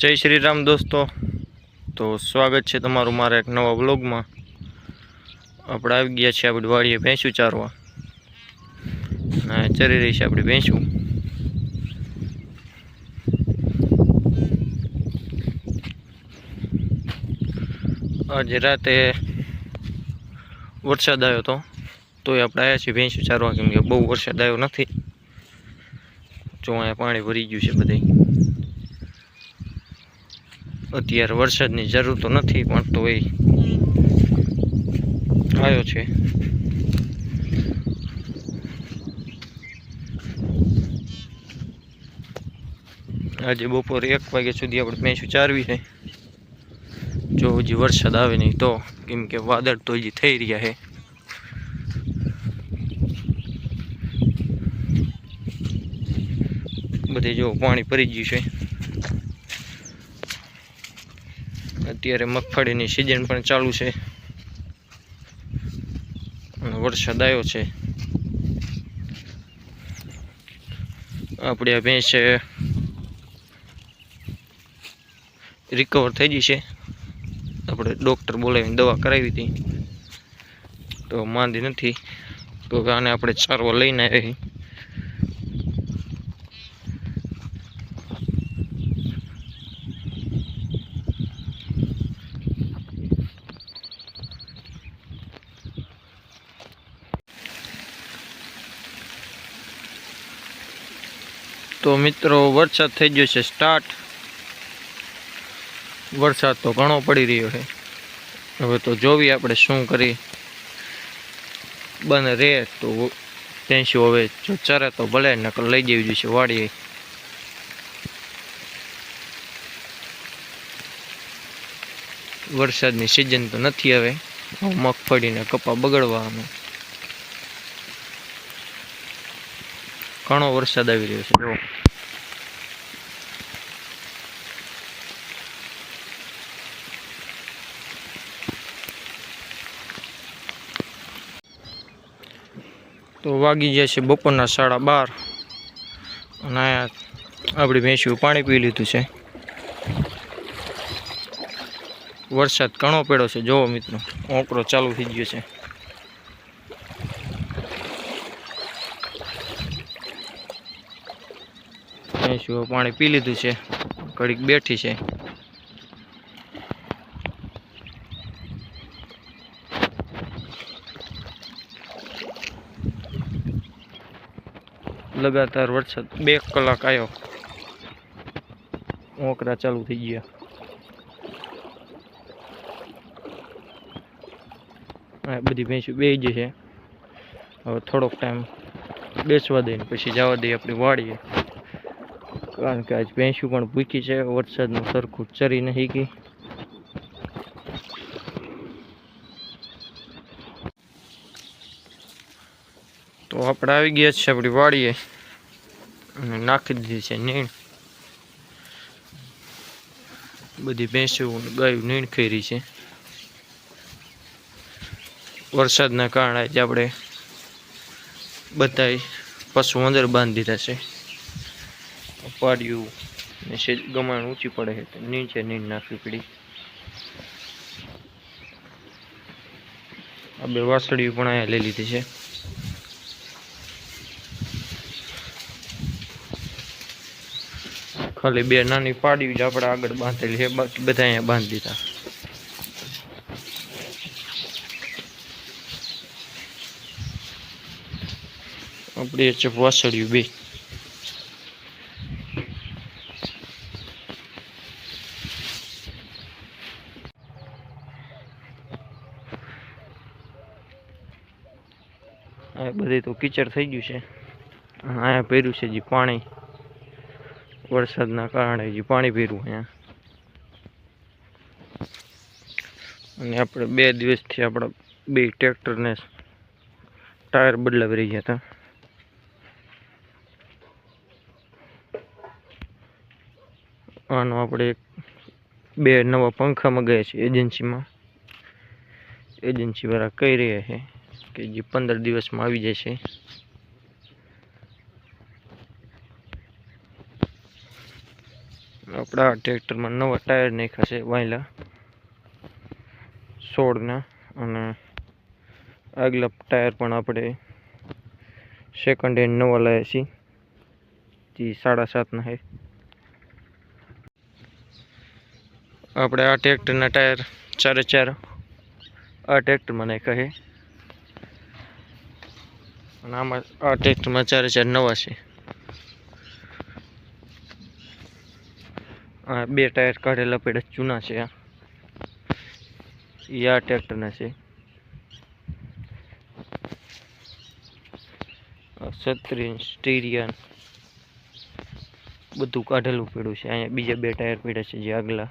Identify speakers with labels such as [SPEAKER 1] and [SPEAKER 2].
[SPEAKER 1] जय श्री राम दोस्तों। तो स्वागत है तमारू मारा एक नवा व्लॉग में। આપણે આવી ગયા છીએ આપણી વાડીએ ભેંસું ચારવા ને ચરી રહી છે આપણી ભેંસું। આજે રાતે વરસાદ આવ્યો હતો તોય આપણે આવ્યા છીએ ભેંસું ચારવા, કેમ કે બહુ વરસાદ આવ્યો નથી। જો અહીંયા પાણી ભરી ગયું છે બધે। અત્યારે વરસાદની જરૂર તો નથી પણ તોય આવ્યો છે। આજે બપોરે 1 વાગ્યા સુધી આપણે ભેંસું ચારવી છે। જો હજી વરસાદ આવે નહીં તો, કેમ કે વાદળ તો હજી થઈ રહ્યા છે। બધે જો પાણી ભરી ગયું છે। અત્યારે મગફળીની સિઝન પણ ચાલુ છે અને વરસાદ આવ્યો છે। આપણી આ ભેંસ રિકવર થઈ ગઈ છે। આપણે ડૉક્ટર બોલાવીને દવા કરાવી હતી તો માંદી નથી, તો આને આપણે ચારવા લઈને આવી। तो मित्रों वरसाद थई गयो छे स्टार्ट। वरसाद तो घणो पड़ी रह्यो है। हवे तो जोवी आपणे शुं करी, बन रे तो भैंसुं हवे जो चरे तो भले, नकर लई जवी जोईशे वाड़ीए। वरसादनी सीजन तो नथी हवे, मगफળી ने कपा बगड़वानो घणो वरसाद આવી રહ્યો છે। જો તો વાગી ગયા છે બપોરના 12:30 અને આપણી ભેંસું પાણી પી લીધું છે। વરસાદ ઘણો પડ્યો છે। જોવો મિત્રો, ઓકળો ચાલુ થઈ ગયો છે। ભેંસું પાણી પી લીધું છે, ઘડીક બેઠી છે। लगातार वरसाद 2 કલાક આવ્યો, ઓકરા ચાલુ થઈ ગયા। આ બધી ભેંસું બેહી ગઈ છે। હવે થોડોક ટાઈમ બેસવા દઈને પછી જવા દઈએ આપણી વાડીએ, કારણ કે આજ ભેંસું પણ ભૂખી છે। વરસાદનું સરખું ચરી નહીં ગઈ। તો આપણે આવી ગયા છે આપણી વાડીએ અને નાખી દીધી છે નીણ। બધી ભેંસું ગાયું નીણ ખાઈ રહી છે। વરસાદના કારણે આજે આપણે બધાય પશુ અંદર બાંધી દીધા છે। પાડ્યું ને ગમાણ ઊંચી પડે છે તો નીચે નીણ નાખવી પડી। આ બે વાસળીઓ પણ અહીંયા લઈ લીધી છે। ખાલી 2 નાની પાડ્યું જ આપણે આગળ બાંધેલી છે, બાકી બધા અહીંયા બાંધી દીધા। આપણી છે વાસળીઓ 2। આ બધે તો કીચડ થઈ ગયું છે। અહીંયા ભર્યું છે જે પાણી, વરસાદના કારણે જે પાણી ભર્યું અહીંયા। અને આપણે 2 દિવસથી આપણા 2 ટ્રેક્ટરને ટાયર બદલાવી રહ્યા હતા। આનો આપણે 2 નવા પંખા મંગાવ્યા છે એજન્સીમાં। એજન્સી વાળા કહી રહ્યા છે કે જે 15 દિવસમાં આવી જશે। આપણા ટ્રેક્ટરમાં નવા ટાયર નાખ્યા છે વાયલા 16ના, અને આગલા ટાયર પણ આપણે સેકન્ડ હેન્ડ નવા લાવ્યા છીએ, જે 7.5ના છે. આપણે આ ટ્રેક્ટરના ટાયર 4 આ ટ્રેક્ટરમાં નાખ્યા છે, અને આમાં આ ટ્રેક્ટરમાં 4 નવા છે. આ 2 ટાયર કાઢેલા પડ્યા જૂના છે. આ ટ્રેક્ટરના છે. છત્રી સ્ટીરિયન બધું કાઢેલું પડ્યું છે. અહીંયા બીજા 2 ટાયર પડ્યા છે જે આગલા